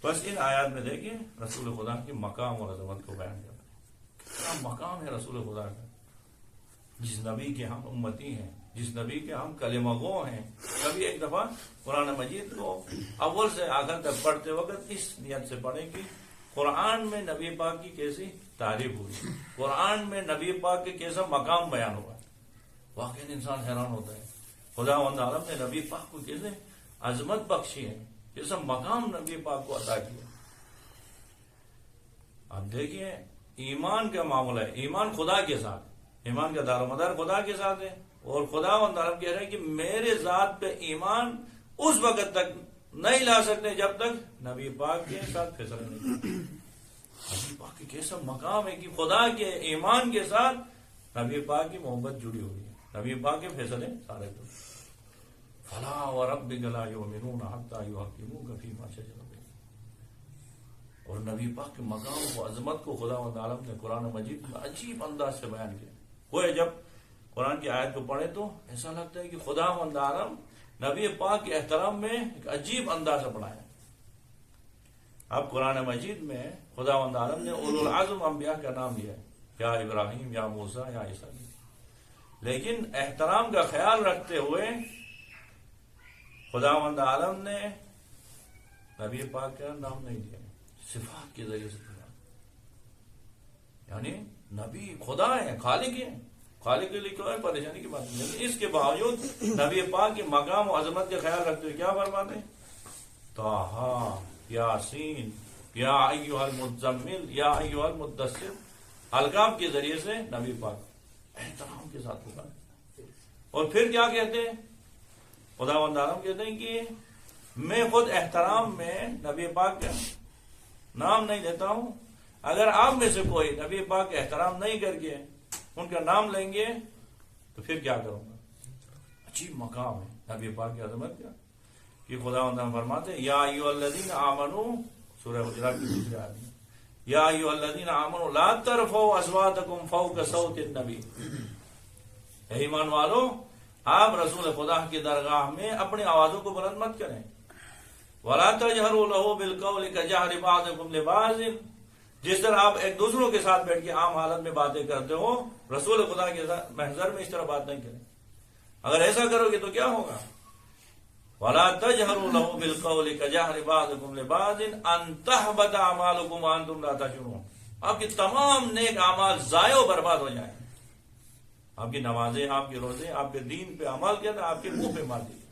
بس ان آیات میں دیکھیں رسول خدا کی مقام اور عظمت کو بیان کرتا ہے. کیا مقام ہے رسول خدا کا، جس نبی کے ہم امتی ہیں، جس نبی کے ہم کلمہ گو ہیں. کبھی ایک دفعہ قرآن مجید کو اول سے آخر تک پڑھتے وقت اس نیت سے پڑھیں کہ قرآن میں نبی پاک کی کیسی تعریف ہوئی، قرآن میں نبی پاک کے کیسا مقام بیان ہوا. واقعی انسان حیران ہوتا ہے خدا وند عالم نے نبی پاک کو کیسے عظمت بخشی ہے، کیسا مقام نبی پاک کو عطا کیا. اب دیکھیے ایمان کا معاملہ ہے، ایمان خدا کے ساتھ، ایمان کا دار و مدار خدا کے ساتھ ہے. اور خدا وند عالم کہہ رہے ہیں کہ میرے ذات پہ ایمان اس وقت تک نہیں لا سکتے جب تک نبی پاک کے ساتھ فیصلہ نہیں کرتے. نبی پاک کی کیسا مقام ہے کہ خدا کے ایمان کے ساتھ نبی پاک کی محبت جڑی ہوئی ہے، نبی پاک کے فیصلے سارے تو فلا وربک لا یؤمنون حتی یحکموک فیما شجر بینہم. اور نبی پاک کے مقام و عظمت کو خدا و عالم نے قرآن مجید میں عجیب انداز سے بیان کیا. وہ جب قرآن کی آیت کو پڑھے تو ایسا لگتا ہے کہ خدا و عالم نبی پاک کے احترام میں ایک عجیب انداز سے پڑھایا. اب قرآن مجید میں خدا و عالم نے اولو العزم انبیاء کا نام لیا ہے، یا ابراہیم، یا موسیٰ، یا عیسیٰ. لیکن احترام کا خیال رکھتے ہوئے خداوند عالم نے نبی پاک کا نام نہیں دیا، صفات کے ذریعے سے دیا. یعنی نبی خدا ہے، خالق ہے، خالق کے لیے کوئی پریشانی کی بات نہیں. لیکن اس کے باوجود نبی پاک کے مقام و عظمت کا خیال رکھتے ہوئے کیا فرماتے ہیں؟ طٰہٰ، یاسین، یا ایھا المزمل، یا ایھا المدثر. القاب کے ذریعے سے نبی پاک احترام کے ساتھ پکارے. اور پھر کیا کہتے ہیں؟ خداوند عالم کہتے ہیں کہ میں خود احترام میں نبی پاک کا نام نہیں لیتا ہوں. اگر آپ میں سے کوئی نبی پاک کا احترام نہیں کر کے ان کا نام لیں گے تو پھر کیا کروں گا. عجیب مقام ہے نبی پاک کی عظمت کا کہ خداوند عالم فرماتے ہیں یا ایھا الذین آمنوا، سورہ حجرات کی دوسری آیت میں، یا ایھا الذین آمنوا لا ترفعوا اصواتکم فوق صوت النبی. اے ایمان والو، آپ رسول خدا کی درگاہ میں اپنی آوازوں کو بلند مت کریں. وَلَا تَجْهَرُوا لَهُ بِالْقَوْلِ كَجَهْرِ بَعْضِكُمْ لِبَعْضٍ. جس طرح آپ ایک دوسروں کے ساتھ بیٹھ کے عام حالت میں باتیں کرتے ہو، رسول خدا کے محضر میں اس طرح بات نہیں کریں. اگر ایسا کرو گے تو کیا ہوگا؟ وَلَا تَجْهَرُوا لَهُ بِالْقَوْلِ كَجَهْرِ بَعْضِكُمْ لِبَعْضٍ أَن تَحْبَطَ أَعْمَالُكُمْ وَأَنْتُمْ لَا تَشْعُرُونَ. آپ کی تمام نیک اعمال ضائع و برباد ہو جائیں. آپ کی نمازیں، آپ کے روزے، آپ کے دین پہ عمل کیا تھا، آپ کے منہ پہ مار دیا.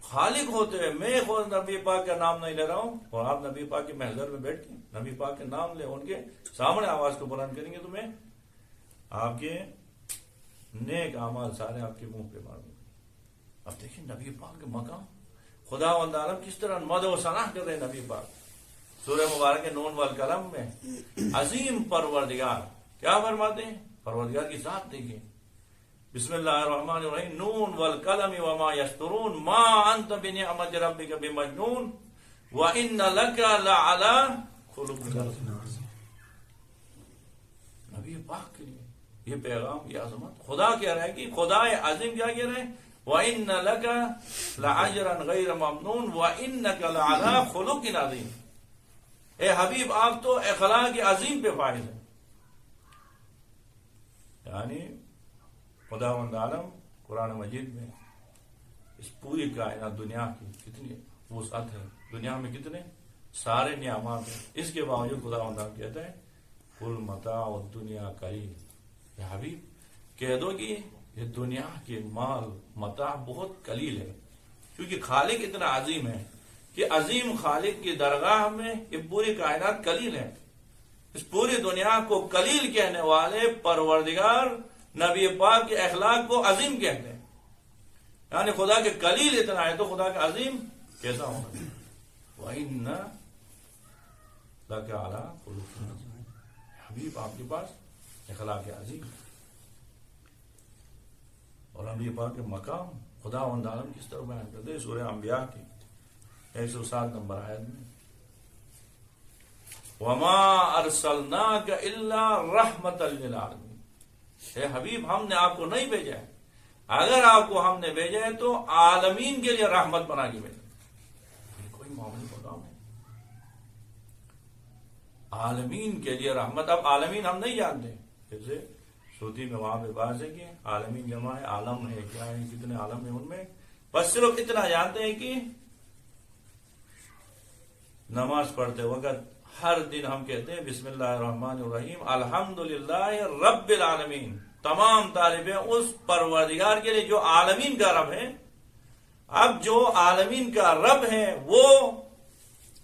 خالق ہوتے ہوئے میں خود نبی پاک کا نام نہیں لے رہا ہوں، اور آپ نبی پاک کے محضر میں بیٹھ کے نبی پاک کے نام لے ان کے سامنے آواز کو بلند کریں گے تو میں آپ کے نیک اعمال سارے آپ کے منہ پہ مار دوں. اب دیکھیں نبی پاک کے مقام، خدا وند عالم کس طرح مدح و ثنا کر رہے ہیں نبی پاک. سورہ مبارک نون والقلم میں عظیم پروردگار کیا فرماتے ہیں؟ پروردگار کی ذات دیکھیں. بسم اللہ الرحمن الرحیم. نون والقلم وما یسطرون ما انت بنعمت ربک بمجنون وان لک لعلی خلق عظیم. نبی پاک کے لیے یہ پیغام، یہ عظمت خدا کہہ رہا ہے کہ خدا عظیم کیا کہہ رہے ہیں؟ وَإِنَّ لَكَ لَأَجْرًا غَيْرَ مَمْنُونٍ وَإِنَّكَ لَعَلَىٰ خُلُقٍ عَظِيمٍ. اے حبیب آپ تو اخلاق عظیم پہ فائز ہیں. یعنی خداوند عالم قرآن مجید میں اس پوری کائنات دنیا کی کتنی وسعت ہے، دنیا میں کتنے سارے نعمات ہیں، اس کے باوجود خداوند عالم کہتا ہے قُلْ مَتَاعُ الدُّنْيَا قَلِيلٌ. اے حبیب کہہ دو کہ یہ دنیا کے مال متاع بہت قلیل ہے، کیونکہ خالق اتنا عظیم ہے کہ عظیم خالق کی درگاہ میں یہ پوری کائنات قلیل ہے. اس پوری دنیا کو قلیل کہنے والے پروردگار نبی پاک کے اخلاق کو عظیم کہتے ہیں. یعنی خدا کے قلیل اتنا ہے تو خدا کا عظیم کیسا ہوگا؟ وَإِنَّ لَكَ عَلَىٰ خُلُقٍ عَظِيمٍ. حبیب آپ کے پاس اخلاق عظیم. اور نبی پاک کے مقام خدا وند عالم کس طرح بیان کرتے ہیں؟ سورہ انبیاء کی 107 نمبر آیت میں وَمَا أَرْسَلْنَاكَ إِلَّا رَحْمَةً لِّلْعَالَمِينَ. اے حبیب ہم نے آپ کو نہیں بھیجا ہے، اگر آپ کو ہم نے بھیجا ہے تو عالمین کے لیے رحمت بنا کے بھیجا. یہ کوئی معمولی مقام ہے. عالمین کے لیے رحمت. اب عالمین ہم نہیں جانتے، جیسے سعودی میں وہاں پہ بات ہے کہ عالمین جمع ہے، عالم ہے، کیا ہے، کتنے عالم ہیں ان میں. بس صرف اتنا جانتے ہیں کہ نماز پڑھتے وقت ہر دن ہم کہتے ہیں بسم اللہ الرحمن الرحیم الحمدللہ رب العالمین. تمام تعریفیں اس پروردگار کے لیے جو عالمین کا رب ہے. اب جو عالمین کا رب ہے وہ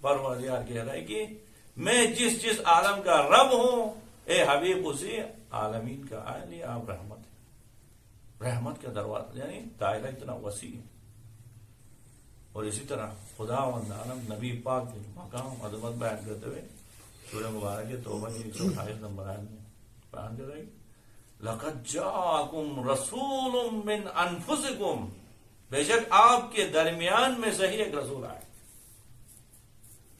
پروردگار کہہ رہا ہے کہ میں جس عالم کا رب ہوں اے حبیب اسی عالمین کا لیے آپ رحمت ہے. رحمت کا دروازہ یعنی دائرہ اتنا وسیع ہے. اور اسی طرح خدا وند عالم نبی پاک کے مقام عظمت بیان کرتے ہوئے سورہ مبارک توبہ کی 128 نمبر آیت میں بیان کر رہے لقد جاءکم رسول من انفسکم، بے شک آپ کے درمیان میں سے ہی ایک رسول آئے.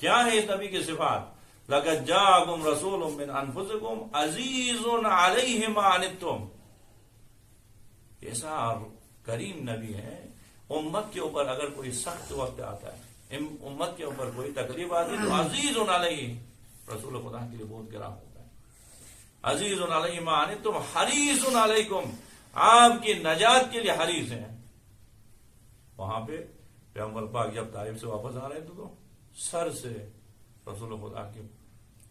کیا ہے اس نبی کی صفات؟ لقد جاءکم رسول من انفسکم عزیز علیہ ما عنتم. ایسا کریم نبی ہے، امت کے اوپر اگر کوئی سخت وقت آتا ہے، امت کے اوپر کوئی تکلیف آتی ہے تو عزیز علیہ، رسول خدا کے لیے بہت گراں ہوتا ہے. عزیز علیہ ما عنتم حریص علیکم، آپ کی نجات کے لیے حریص ہیں. وہاں پہ پیغمبر پاک جب طائف سے واپس آ رہے تھے تو سر سے رسول خدا کے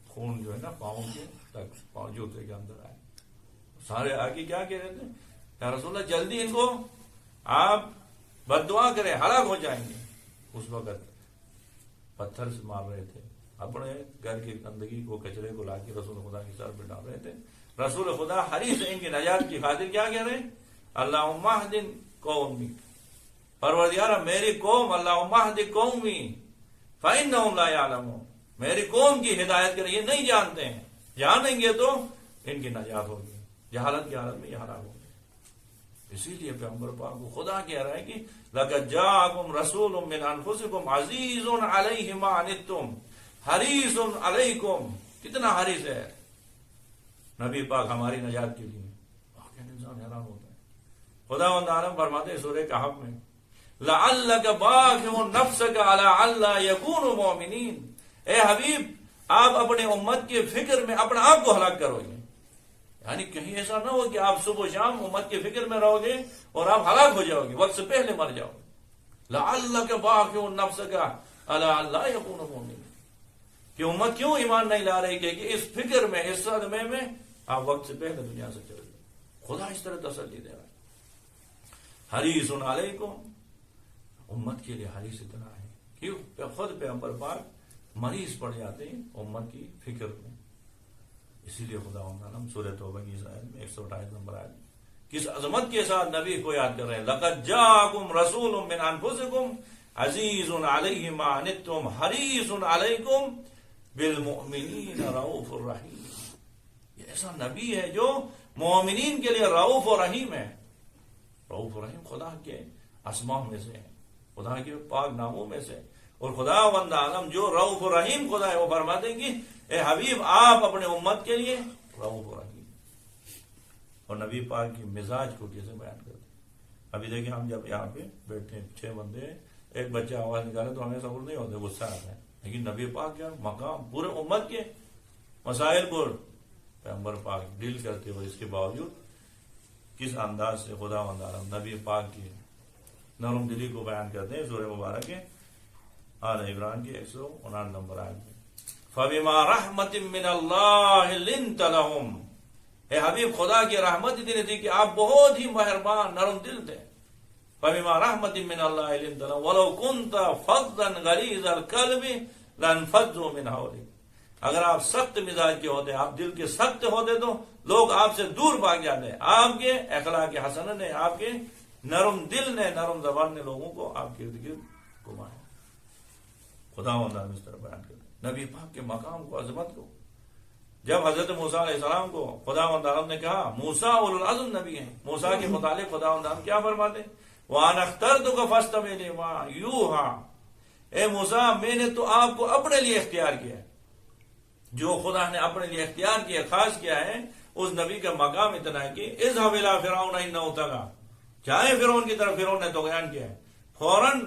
خون جو ہے نا پاؤں کے تک، پاؤں جوتے کے اندر آئے. سارے آگے کیا کہہ رہے تھے؟ یا رسول اللہ جلدی ان کو آپ بد دعا کریں، ہلاک ہو جائیں گے. اس وقت پتھر سے مار رہے تھے، اپنے گھر کی گندگی کو، کچرے کو لا کے رسول خدا کے سر پہ ڈال رہے تھے. رسول خدا حریص ان کی نجات کی خاطر کیا کہہ رہے ہیں؟ اللہم اہد قومی، پروردگار میری قوم، اللہم اہد قومی فإنہم لا یعلمون، میری قوم کی ہدایت کریں، یہ نہیں جانتے ہیں، جانیں گے تو ان کی نجات ہوگی، جہالت کی حالت میں یہ ہلاک ہوگی. اسی لیے پیغمبر پاک کو خدا کہہ رہا ہے کہ لقد جاءکم رسول من انفسکم عزیز علیہ ما عنتم حریص علیکم. کتنا حریص ہے نبی پاک ہماری نجات کے لیے. انسان حیران ہوتا ہے. خدا وند عالم فرماتے ہیں سورہ کہف میں لعلک باخع نفسک علی الا یکونوا مؤمنین، اے حبیب آپ اپنے امت کے فکر میں اپنے آپ کو ہلاک کرو گے. یعنی کہیں ایسا نہ ہو کہ آپ صبح و شام امت کے فکر میں رہو گے اور آپ ہلاک ہو جاؤ گے، وقت سے پہلے مر جاؤ گے. لعلک باخع نفسک علی الا یکونوا مؤمنین، کہ امت کیوں ایمان نہیں لا رہی کہ اس فکر میں، اس صدمے میں آپ وقت سے پہلے دنیا سے چلے گئے. خدا اس طرح تسلی دے رہا ہے. حریص علیکم، امت کے لیے حریص اتنا ہے کہ خود پیغمبر پاک مریض پڑ جاتے ہیں امت کی فکر میں. اسی لیے خدا عالم سورہ توبہ کی آیت میں 128 نمبر آیت کس عظمت کے ساتھ نبی کو یاد کر رہے ہیں. لقد جاءکم رسول من انفسکم عزیز علیہ ما عنتم حریص علیکم بالمؤمنین رؤوف الرحیم. یہ ایسا نبی ہے جو مومنین کے لیے رؤوف و رحیم ہے. رؤوف و رحیم خدا کے اسماء میں سے ہے، خدا کے پاک ناموں میں سے. اور خدا وند عالم جو رؤوف و رحیم خدا ہے وہ فرماتے ہیں کہ اے حبیب آپ اپنے امت کے لیے رؤوف و رحیم. اور نبی پاک کی مزاج کو کیسے بیان کرتے ہیں. ابھی دیکھیں ہم جب یہاں پہ بیٹھے ہیں 6 بندے ہیں، ایک بچہ آواز نکالے تو ہمیں صبر نہیں ہوتے، غصہ آتا ہے. لیکن نبی پاک کیا مقام پورے امت کے مسائل کو پیغمبر پاک ڈیل کرتے ہوئے، اس کے باوجود کس انداز سے خدا وند عالم نبی پاک کی نرم دلی کو بیان کرتے ہیں. سورہ مبارک کے آل عمران کی 159 نمبر آیت میں فَبِمَا رَحْمَةٍ مِّنَ اللَّهِ لِنْتَ لَهُمْ، اے حبیب خدا کی رحمت اتنی تھی کہ آپ بہت ہی مہربان نرم دل تھے. فَبِمَا رَحْمَةٍ مِّنَ اللَّهِ لِنْتَ لَهُمْ وَلَوْ كُنْتَ فَظًّا غَلِيظَ الْقَلْبِ لَانفَضُّوا مِنْ حَوْلِكَ، اگر آپ سخت مزاج کے ہوتے، آپ دل کے سخت ہوتے تو لوگ آپ سے دور بھاگ جاتے. آپ کے اخلاق حسنہ نے، آپ کے نرم دل نے، نرم زبان نے لوگوں کو آپ کے ارد گرد گھمایا. خدا وندان اس طرح بیان کرتے نبی پاک کے مقام کو، عظمت کو. جب حضرت موسیٰ علیہ السلام کو خدا وندان نے کہا موسیٰ اولو العزم نبی ہیں، موسیٰ کے متعلق خدا وندان کیا فرماتے؟ وَأَنَا اخْتَرْتُكَ فَاسْتَمِعْ لِمَا يُوحَىٰ، اے موسیٰ میں نے تو آپ کو اپنے لیے اختیار کیا. جو خدا نے اپنے لیے اختیار کیا، خاص کیا ہے، اس نبی کا مقام اتنا ہے کہ اذهب الى فرعون انه طغى، چاہے فرعون کی طرف، فرعون نے طغیان کیا ہے. فوراً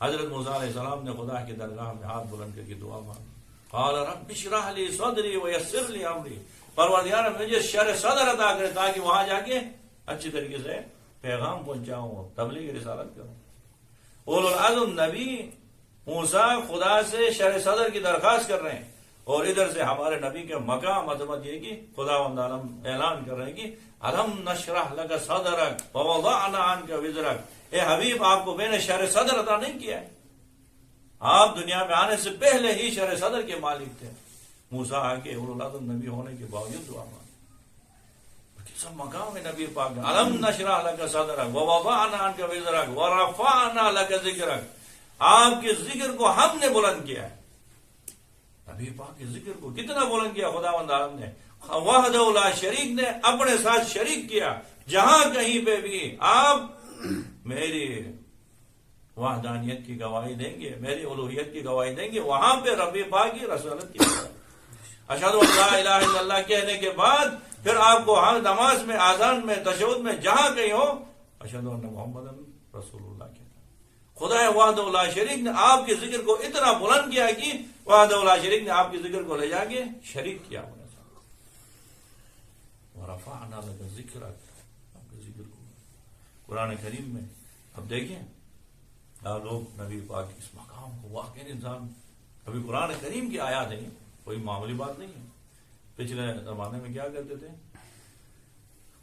حضرت موسیٰ علیہ السلام نے خدا کی درگاہ میں ہاتھ بلند کر کے دعا مانگی قال رب اشرح لی صدری ویسر لی امری، پروردگار مجھے شرح صدر عطا کرے تاکہ وہاں جا کے اچھی طریقے سے پیغام پہنچاؤں، تبلیغ رسالت کروں۔ اولو العزم نبی موسیٰ خدا سے شرح صدر کی درخواست کر رہے ہیں، اور ادھر سے ہمارے نبی کے مقام عظمت یہ کہ خداوند عالم اعلان کر رہے ہیں کہ الم نشرح لک صدرک ووضعنا عنک وزرک، اے حبیب آپ کو میں نے شرح صدر عطا نہیں کیا ہے، آپ دنیا میں آنے سے پہلے ہی شرح صدر کے مالک تھے۔ موسیٰ کے اولو العزم نبی ہونے کے باوجود دعا مانگی، کیسا مقام ہے نبی پاک کا۔ الم نشرح لک صدرک ووضعنا عنک وزرک ورفعنا لک ذکرک، آپ کے ذکر کو ہم نے بلند کیا ہے۔ نبی پاک کے ذکر کو کتنا بلند کیا خداوند عالم نے، وحدہ لا شریک نے اپنے ساتھ شریک کیا۔ جہاں کہیں پہ بھی آپ میری وحدانیت کی گواہی دیں گے، میری الوہیت کی گواہی دیں گے، وہاں پہ ربی پاک کی رسالت کی گواہی۔ اشہد ان لا الہ الا اللہ کہنے کے بعد پھر آپ کو ہر نماز میں، آذان میں، تشہد میں جہاں کہیں ہو اشہد ان محمد رسول اللہ کہنا۔ خدا وحدہ لا شریک نے آپ کے ذکر کو اتنا بلند کیا کہ وحدہ لا شریک نے آپ کے ذکر کو لے جا کے شریک کیا ہونے سے۔ ورفعنا لک ذکرک، آپ کے ذکر کو قرآن کریم میں اب دیکھیں آپ لوگ نبی پاک اس مقام کو واقعی انسان، ابھی قرآن کریم کی آیات ہیں، کوئی معمولی بات نہیں ہے۔ پچھلے زمانے میں کیا کرتے تھے،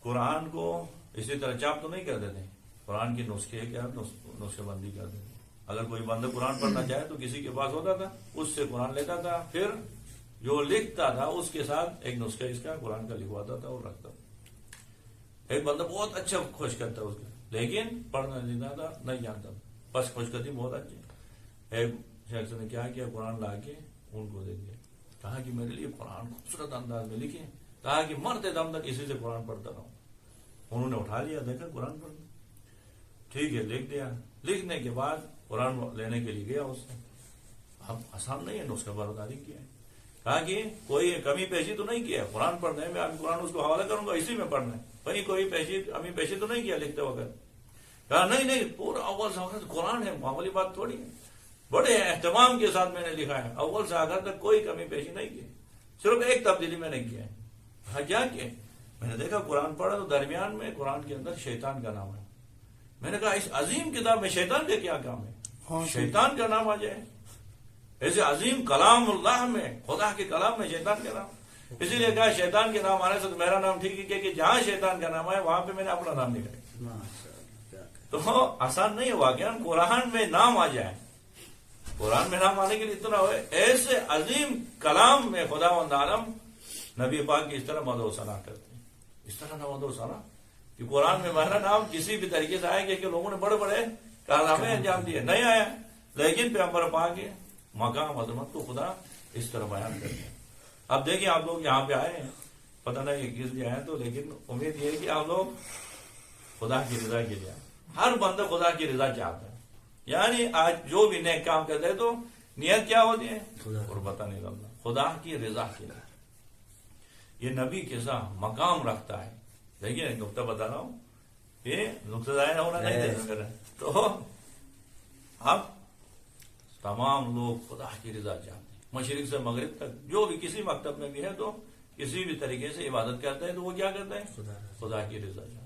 قرآن کو اسی طرح چاپ تو نہیں کرتے تھے، قرآن کے نسخے کیا نسخے بندی کرتے تھے۔ اگر کوئی بندہ قرآن پڑھنا چاہے تو کسی کے پاس ہوتا تھا، اس سے قرآن لیتا تھا، پھر جو لکھتا تھا اس کے ساتھ ایک نسخہ اس کا قرآن کا لکھواتا تھا اور رکھتا تھا۔ ایک بندہ بہت اچھا خوش کرتا اس کا، لیکن پڑھنا نہیں جانتا تھا، نہیں جانتا تھا، بس خوش کرتی بہت اچھی۔ ایک شخص نے کیا کیا، قرآن لا کے ان کو دے دیا، کہا کہ میرے لیے قرآن خوبصورت انداز میں لکھے، کہا کہ مرتے دم تک اسی سے قرآن پڑھتا رہوں۔ انہوں نے اٹھا لیا، دیکھا قرآن پڑھنا، ٹھیک ہے لکھ دیا۔ لکھنے کے بعد قرآن لینے کے لیے گیا اس سے، اب آسان نہیں ہے، نسخہ برداری کیا ہے، کہا کہ کوئی کمی پیشی تو نہیں کیا ہے قرآن پڑھنے میں، اب قرآن اس کو حوالہ کروں گا اسی میں پڑھنا ہے، کہیں کوئی کمی پیشی تو نہیں کیا لکھتے وقت؟ کہا نہیں پورا اول سے آخر قرآن ہے، معمولی بات تھوڑی ہے، بڑے اہتمام کے ساتھ میں نے لکھا ہے، اول سے آخر تک کوئی کمی پیشی نہیں کی، صرف ایک تبدیلی میں نے کیا ہے۔ کہا کیا کیا؟ میں نے دیکھا قرآن پڑھا تو درمیان میں قرآن کے اندر شیطان کا نام ہے۔ میں نے کہا اس عظیم کتاب میں شیطان کا کیا کام ہے، شیطان کا نام آ جائے ایسے عظیم کلام اللہ میں، خدا کے کلام میں شیطان کا نام، اسی لیے کہا شیطان کے نام آنے سے تو میرا نام ٹھیک ہے کہ جہاں شیطان کا نام آئے وہاں پہ میں نے اپنا نام لکھا۔ تو آسان نہیں ہے واقعا قرآن میں نام آ جائے، قرآن میں نام آنے کے لیے اتنا ہوئے، ایسے عظیم کلام میں خداوند عالم نبی پاک کی اس طرح مدح و ثنا کرتے ہیں، اس طرح نہ مدح و ثنا کہ قرآن میں میرا نام کسی بھی طریقے سے آئے گا کہ لوگوں نے بڑے بڑے کارنامے انجام دیے، نہیں آیا، لیکن پیغمبر پاک کے مقام عظمت کو خدا اس طرح بیان کرتے ہیں۔ اب دیکھیں آپ لوگ یہاں پہ آئے ہیں، پتہ نہیں کس لیے آئے تو، لیکن امید یہ ہے کہ آپ لوگ خدا کی رضا کے لیے، ہر بندہ خدا کی رضا چاہتا ہے، یعنی آج جو بھی نیک کام کرتے ہیں تو نیت کیا ہوتی ہے اور پتہ نہیں لگتا، خدا کی رضا کے لیے۔ یہ نبی کیسا مقام رکھتا ہے، دیکھیے نقطہ بتا رہا ہوں، یہ نقطہ ظاہر ہونا نہیں دینا میرا، تو اب تمام لوگ خدا کی رضا چاہتے ہیں، مشرق سے مغرب تک جو بھی کسی مکتب میں بھی ہے تو کسی بھی طریقے سے عبادت کرتا ہے تو وہ کیا کرتا ہے، خدا کی رضا چاہتا ہے۔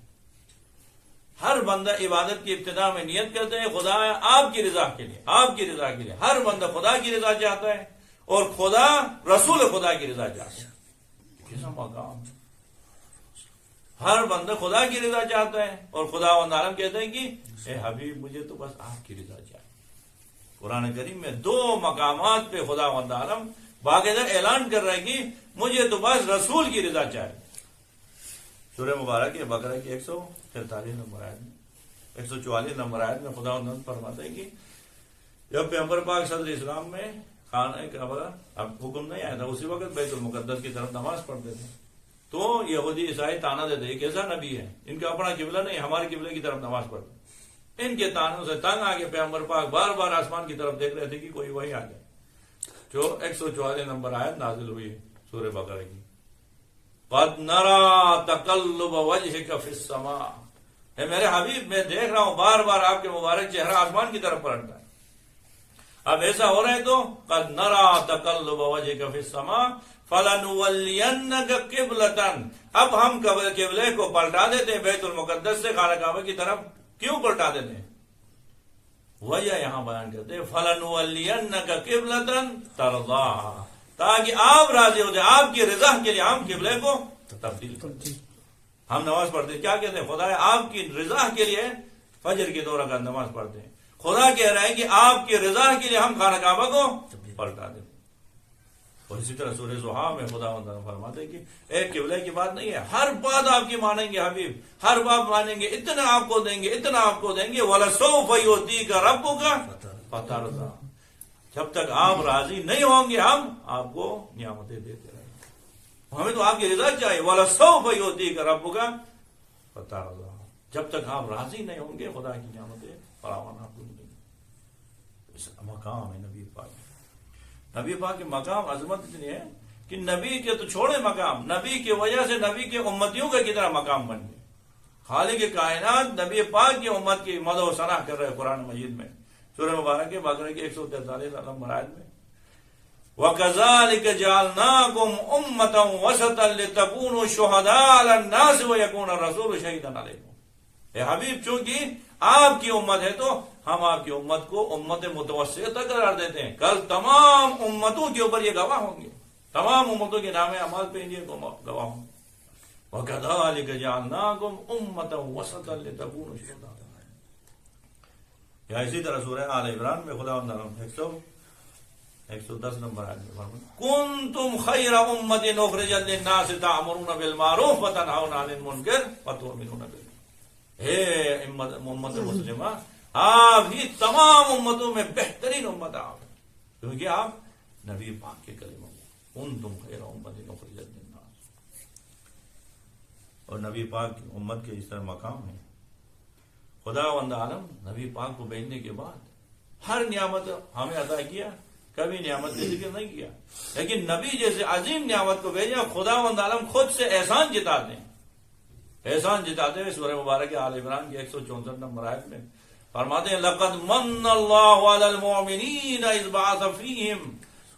ہر بندہ عبادت کی ابتدا میں نیت کرتے ہیں خدا آپ کی رضا کے لیے، آپ کی رضا کے لیے، ہر بندہ خدا کی رضا چاہتا ہے اور خدا رسول خدا کی رضا چاہتا ہے، کیسا مقام ہے، ہر بندہ خدا کی رضا چاہتا ہے اور خدا و عالم کہتے ہیں کہ اے حبیب مجھے تو بس آپ کی رضا چاہیے۔ قرآن کریم میں دو مقامات پہ خدا و عالم باقاعدہ اعلان کر رہے ہیں کہ مجھے تو بس رسول کی رضا چاہیے۔ سورہ مبارک بقرہ کی 143 نمبر آیت میں، 144 نمبر آیت میں خدا و فرماتا ہے کہ جب پیغمبر پاک صدر اسلام میں خانہ کعبہ اب حکم نہیں آیا تھا، اسی وقت بیت المقدس کی طرف نماز پڑھتے تھے، تو یہودی عیسائی تانا دیتے ہیں کیسا نبی ہے، ان کا اپنا قبلہ نہیں، ہمارے قبلے کی طرف نماز پڑھتے، ان کے تانوں سے تنگ آ کے پیغمبر پاک بار بار آسمان کی طرف دیکھ رہے تھے کہ کوئی وہی آ جائے، جو 144 نمبر آیت نازل ہوئی سورہ بقرہ کی، قد نرى تقلب وجهك في السماء، اے میرے حبیب میں دیکھ رہا ہوں بار بار آپ کے مبارک چہرہ آسمان کی طرف پلٹتا ہے، اب ایسا ہو رہا ہے تو قد نرى تقلب وجهك في السماء فلنولینک قبلۃ، اب ہم قبلے کو پلٹا دیتے ہیں بیت المقدس سے خانہ کعبہ کی طرف. کیوں پلٹا دیتے ہیں؟ وجہ یہاں بیان کرتے ہیں فلنولینک قبلۃ ترضاها، تاکہ آپ راضی ہو جائیں، آپ کی رضا کے لیے ہم قبلے کو تبدیل کرتے ہیں. ہم نماز پڑھتے ہیں، کیا کہتے ہیں؟ خدا آپ کی رضا کے لیے فجر کی 2 رکعت نماز پڑھتے ہیں. خدا کہہ رہا ہے کہ آپ کی رضا کے لیے ہم خانہ کعبہ کو پلٹا دیتے ہیں. اور اسی طرح سورہ زحا میں خدا فرماتے ہیں کہ ایک قبلے کی بات نہیں ہے، ہر بات آپ کی مانیں گے حبیب، ہر بات مانیں گے، اتنا آپ کو دیں گے، اتنا آپ کو دیں گے. وَلَسَوْفَ يُعْطِيكَ رَبُّكَ فَتَرْضَىٰ، جب تک آپ راضی نہیں ہوں گے ہم آپ کو نعمتیں دیتے رہیں گے. ہمیں تو آپ کی رضا چاہیے. وَلَسَوْفَ يُعْطِيكَ رَبُّكَ فَتَرْضَىٰ، جب تک آپ راضی نہیں ہوں گے خدا کی نعمتیں فراوان آپ کو ملیں گی. اس مقام ہے نبی پاک. نبی پاک کے مقام عظمت اتنی ہے کہ نبی کے تو چھوڑے مقام، نبی کی وجہ سے نبی کے امتیوں کا کتنا مقام بن گیا. خالق کائنات نبی پاک کی امت کی مدح و ثنا کر رہے قرآن مجید میں سورہ مبارک بقرہ کی 143 نمبر آیت میں. وَكَذَلِكَ جَعَلْنَاكُمْ أُمَّةً وَسَطًا لِتَكُونُوا شُهَدَاءَ عَلَى النَّاسِ وَيَكُونَ الرَّسُولُ شَهِيدًا عَلَيْكُمْ. اے حبیب چونکہ آپ کی امت ہے تو ہم آپ کی امت کو امت متوسطہ قرار دیتے ہیں. کل تمام امتوں کے اوپر یہ گواہ ہوں گے، تمام امتوں کے نام اعمال پہ یہ گواہ ہوں گے. وَكَذَلِكَ جَعَلْنَاكُمْ أُمَّةً وَسَطًا لِتَكُونُوا شُهَدَاءَ. یا اسی طرح سورہ آل عمران میں خدا 110 نمبر آیت میں فرمایا کنتم خیر امۃ اخرجت للناس تأمرون بالمعروف وتنہون عن المنکر وتؤمنون باللہ. اے امت مسلمہ، آپ ہی تمام امتوں میں بہترین امت آپ ہیں، کیونکہ آپ نبی پاک کے کلمہ کنتم خیر امۃ اخرجت للناس. اور نبی پاک کی امت کے اس طرح مقام ہے. خداوند عالم نبی پاک کو بھیجنے کے بعد ہر نعمت ہمیں عطا کیا، کبھی نعمت کا ذکر نہیں کیا، لیکن نبی جیسے عظیم نعمت کو بھیجا خداوند عالم خود سے احسان جتاتے ہیں. احسان جتاتے ہوئے سورہ مبارک آل عمران کی 164 نمبر آیت میں فرماتے ہیں لقد من اللہ علی المؤمنین اذ بعث فیہم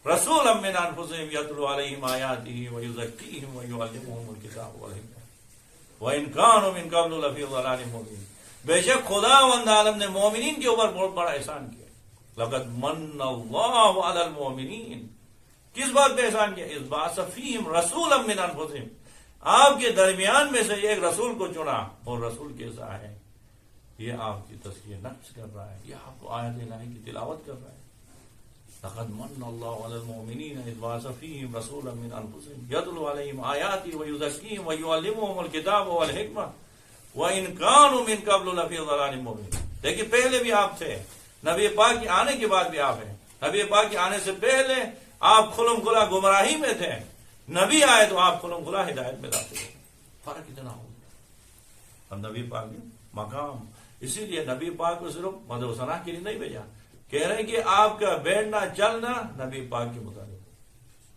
رسولا من انفسہم یتلو علیہم آیاتہ ویزکیہم ویعلمہم الکتاب والحکمۃ وان کانوا من قبل لفی ضلال مبین. بے شک خداوند عالم نے مومنین کے اوپر بہت بڑا احسان کیا. لقد من اللہ علی المؤمنین، کس بات پہ احسان کیا؟ اذ بعث فیہم رسولا من انفسہم، آپ کے درمیان میں سے ایک رسول کو چنا. اور رسول کیسا ہے؟ یہ آپ کی تزکیہ نفس کر رہا ہے، یہ آپ کو آیت الہی کی تلاوت کر رہا ہے. لقد من اللہ علی المؤمنین اذ بعث فیہم رسولا من انفسہم یتلو علیہم آیاتہ ویزکیہم ویعلمہم الکتاب والحکمۃ وَإِن كَانُوا مِن قَبْلُ لَفِي ضَلَالٍ مُّبِينٍ. دیکھیے پہلے بھی آپ تھے، نبی پاک کے آنے کے بعد بھی آپ ہیں. نبی پاک کے آنے سے پہلے آپ کھلم کھلا گمراہی میں تھے، نبی آئے تو آپ کھلم کھلا ہدایت میں داخل ہوئے. فرق اتنا ہو گیا. اب نبی پاک نے مقام، اسی لیے نبی پاک کو صرف مدح و ثنا کے لیے نہیں بھیجا، کہہ رہے ہیں کہ آپ کا بیٹھنا چلنا نبی پاک کے مطابق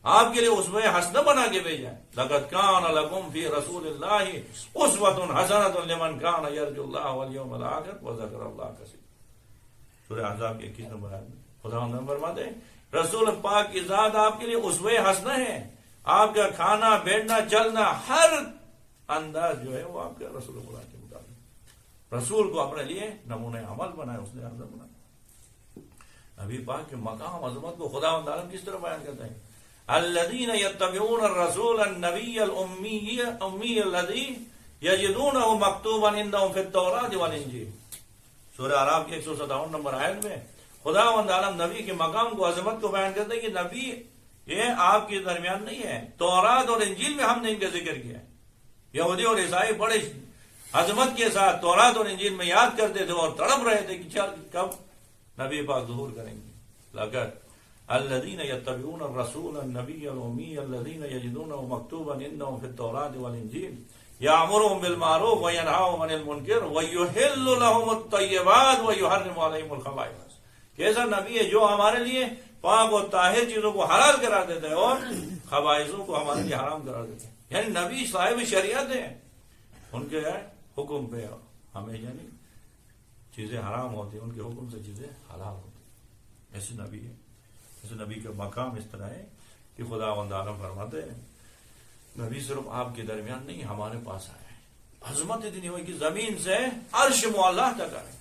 آپ کے لیے اسوہ حسنہ بنا کے بھیجا ہے. لقد کان لکم فی رسول اللہ اسوۃ حسنۃ لمن کان یرجو اللہ والیوم الآخر وذکر اللہ کثیرا. سورہ احزاب کے 21 نمبر آیت میں خدا فرماتے ہیں رسول پاک کی ذات آپ کے لیے اسوہ حسنہ ہے. آپ کا کھانا بیٹھنا چلنا ہر انداز جو ہے وہ آپ کا رسول اللہ کے مطابق. رسول کو اپنے لیے نمونہ عمل بنائے، اس نے عمل بنایا. نبی پاک کے مقام عظمت کو خداوند عالم کس طرح بیان کرتے ہیں؟ الذين يتبعون الرسول النبي الأمي الذي يجدونه مكتوبا عندهم في التوراة والإنجيل. سورہ اعراف کی 157 نمبر آیت میں خداوند عالم نبی کے مقام کو عظمت کو بیان کرتے ہیں کہ نبی یہ آپ کے درمیان نہیں ہے. تورات اور انجیل میں ہم نے ان کا ذکر کیا ہے. یہودی اور عیسائی بڑے عظمت کے ساتھ تورات اور انجیل میں یاد کرتے تھے اور تڑپ رہے تھے کہ کب نبی پاک ظہور کریں گے. لقد الذين يتبعون الرسول النبي الأمي الذين يجدونه مكتوبا عندهم في التوراة والإنجيل يأمرهم بالمعروف وينهاهم عن المنكر ويحل لهم الطيبات ويحرم عليهم الخبائث. کیسا نبی ہے جو ہمارے لیے پاک و طاہر چیزوں کو حلال کرا دیتے ہیں اور خبائثوں کو ہمارے لیے حرام کرا دیتے ہیں. یعنی نبی صاحب شریعت ہیں، ان کے حکم پہ ہمیں یعنی چیزیں حرام ہوتی ہیں، ان کے حکم سے چیزیں حلال ہوتی ہیں. ایسے نبی ہے، ایسے نبی کا مقام اس طرح ہے کہ خداوند عالم فرماتے ہیں نبی صرف آپ کے درمیان نہیں ہمارے پاس آیا ہے، عظمت اتنی ہوئی کہ زمین سے عرش معلیٰ تک آئے۔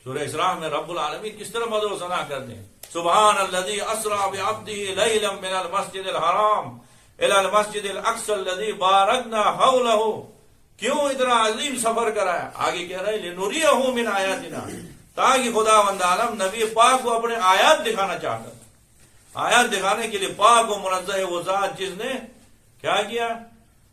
سورہ اسراء میں رب العالمین کس طرح مدح و ثنا کرتے ہیں، سبحان الذی اسریٰ بعبدہ لیلا من المسجد الحرام الی المسجد الاقصی الذی بارکنا حولہ۔ کیوں اتنا عظیم سفر کرایا؟ آگے کہہ رہے لنریہ من آیاتنا، تاکہ خداوند عالم نبی پاک کو اپنے آیات دکھانا چاہتا تھا۔ آیات دکھانے کے لیے پاک و منزہ وہ ذات جس نے کیا کیا،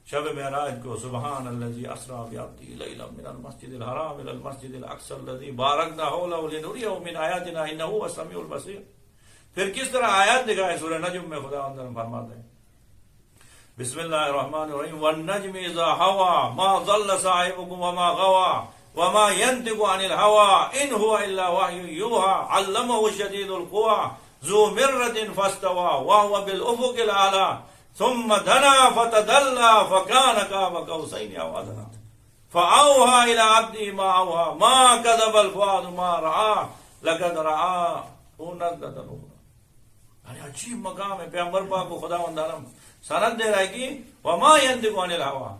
شب معراج کو سبحان الذی اسریٰ بعبدہ لیلا من المسجد الحرام الی المسجد الاقصی الذی بارکنا حولہ لنریہ من آیاتنا انہ هو السمیع البصیر۔ پھر کس طرح آیات دکھائے؟ سورہ نجم میں خداوند عالم فرماتے ہیں بسم اللہ الرحمن الرحیم والنجم اذا هوى ما ضل صاحبكم وما غوى وما ينطق عن الهوى ان هو الا وحی یوحى علمه شدید القوى ذو مرة فاستوى وهو بالافق الاعلى ثم دنا فتدلى فكان قاب قوسين او ادنى فاوحى الى عبده ما اوحى ما كذب الفؤاد ما رأى لقد رآه نزلة اخرى۔ یعنی عجیب مقام ہے، پیغمبر پاک کو خداوند عالم سند دے رہا ہے کہ وما ينطق عن الهوى،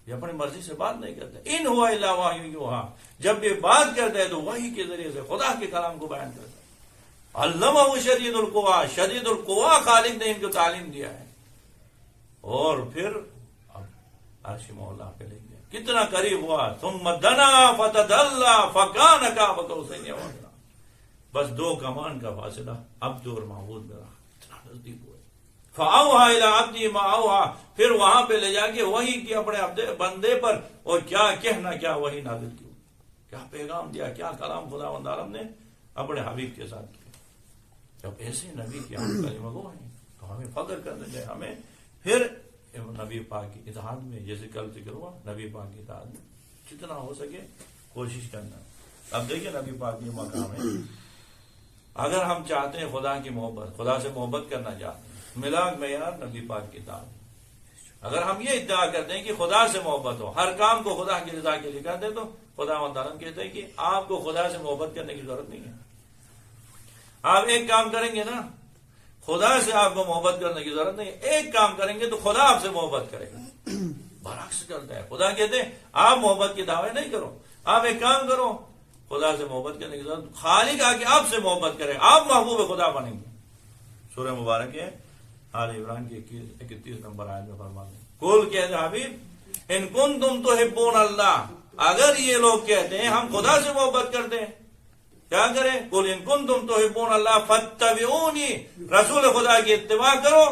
یہ اپنی مرضی سے بات نہیں کرتے، ان هو الا وحی یوحى، جب یہ بات کرتا ہے تو وحی کے ذریعے سے خدا کے کلام کو بیان کرتا ہے۔ علمہ شدید القوى، شدید القوى خالق نے ان کو تعلیم دیا ہے، اور پھر اب عرش مولا پہ لے گیا، کتنا قریب ہوا، ثم دنا فتدلى فكان قاب قوسين او ادنى، بس دو کمان کا فاصلہ عبد اور معبود میں رہا، اتنا نزدیک ہوا۔ فاوحى الى عبده ما اوحى، پھر وہاں پہ لے جا کے وہی کی اپنے بندے پر، اور کیا کہنا، کیا وہی نازل کی، کیا پیغام دیا، کیا کلام خداوند عالم نے اپنے حبیب کے ساتھ کیا۔ جب ایسے نبی کے ہم کلمہ گو ہیں تو ہمیں فخر کرنا چاہیے، ہمیں پھر نبی پاک کی اطاعت میں، جیسے کل ذکر ہوا، نبی پاک کی اطاعت میں جتنا ہو سکے کوشش کرنا۔ اب دیکھیں نبی پاک یہ مقام ہے، اگر ہم چاہتے ہیں خدا کی محبت، خدا سے محبت کرنا چاہتے ہیں، ملاک معیار نبی پاک کی اطاعت۔ اگر ہم یہ ادعا کرتے ہیں کہ خدا سے محبت ہو، ہر کام کو خدا کی رضا کے لیے کرتے تو خدا مطالعہ کہتے ہیں کہ آپ کو خدا سے محبت کرنے کی ضرورت نہیں ہے۔ آپ ایک کام کریں گے نا، خدا سے آپ کو محبت کرنے کی ضرورت نہیں ہے، ایک کام کریں گے تو خدا آپ سے محبت کرے گا۔ برعکس کرتا ہے، خدا کہتے ہیں آپ محبت کی دعوے نہیں کرو، آپ ایک کام کرو، خدا سے محبت کرنے کی ضرورت، خالق آ کے آپ سے محبت کرے، آپ محبوب خدا بنیں گے۔ سورہ مبارک ہے آل عمران کی 31 نمبر آیت میں فرماتے ہیں قل کہتے حبیب ان کنتم تحبون اللہ، اگر یہ لوگ کہتے ہیں ہم خدا سے محبت کرتے ہیں، کیا کریں؟ قل ان کنتم تحبون اللہ فاتبعونی، رسول خدا کی اتباع کرو،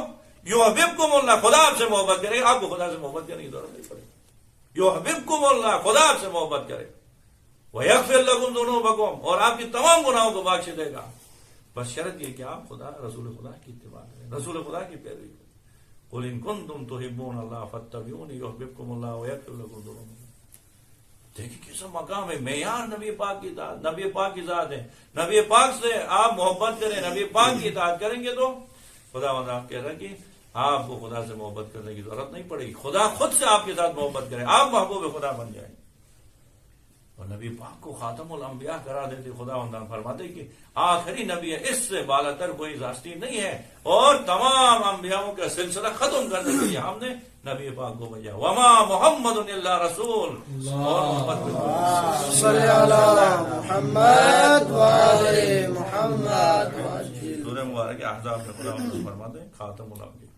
یحببکم اللہ، خدا آپ سے محبت کرے، آپ کو خدا سے محبت کرنے کی ضرورت نہیں پڑے گی، یحببکم اللہ، خدا آپ سے محبت کرے، ویغفر لکم ذنوبکم، اور آپ کی تمام گناہوں کو بخش دے گا، بس شرط یہ کہ آپ رسول خدا کی اتباع کریں، رسول خدا کی پیروی کریں۔ قل ان کنتم تحبون اللہ فاتبعونی یحببکم اللہ ویغفر لکم ذنوبکم۔ دیکھیں کیسا مقام ہے، معیار نبی پاک کی اطاعت، نبی پاک کی ذات ہے، نبی پاک سے آپ محبت کریں، نبی پاک کی اطاعت کریں گے تو خدا آپ کہہ رہا ہے کہ آپ کو خدا سے محبت کرنے کی ضرورت نہیں پڑے گی، خدا خود سے آپ کے ساتھ محبت کرے، آپ محبوب خدا بن جائیں۔ اور نبی پاک کو خاتم الانبیاء کرا دیتے، خدا فرماتے کہ آخری نبی ہے، اس سے بالا تر کوئی ہستی نہیں ہے، اور تمام انبیاءوں کا سلسلہ ختم کرنے کے لیے ہم نے نبی پاک کو بھیجا، وما محمد الا رسول، اور محمد صلی علی محمد وعلی محمد۔ سورہ مبارک احزاب میں خدا فرماتے ہیں خاتم الانبیاء،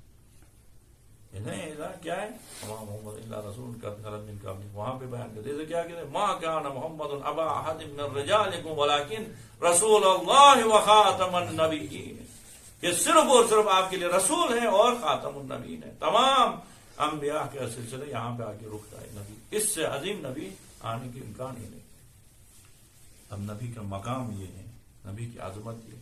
نہیں کیا ہے وما محمد الا رسول قد خلت من قبلہ، وہاں پہ بیان کرتے ہیں کیا کہتے ہیں ما کان محمد ابا احد من رجالکم ولکن رسول اللہ وخاتم النبیین، یہ صرف اور صرف آپ کے لیے رسول ہیں اور خاتم النبیین ہے، تمام انبیاء کا سلسلہ یہاں پہ آ کے رکتا ہے، نبی اس سے عظیم نبی آنے کی امکان ہی نہیں۔ اب نبی کا مقام یہ ہے، نبی کی عظمت یہ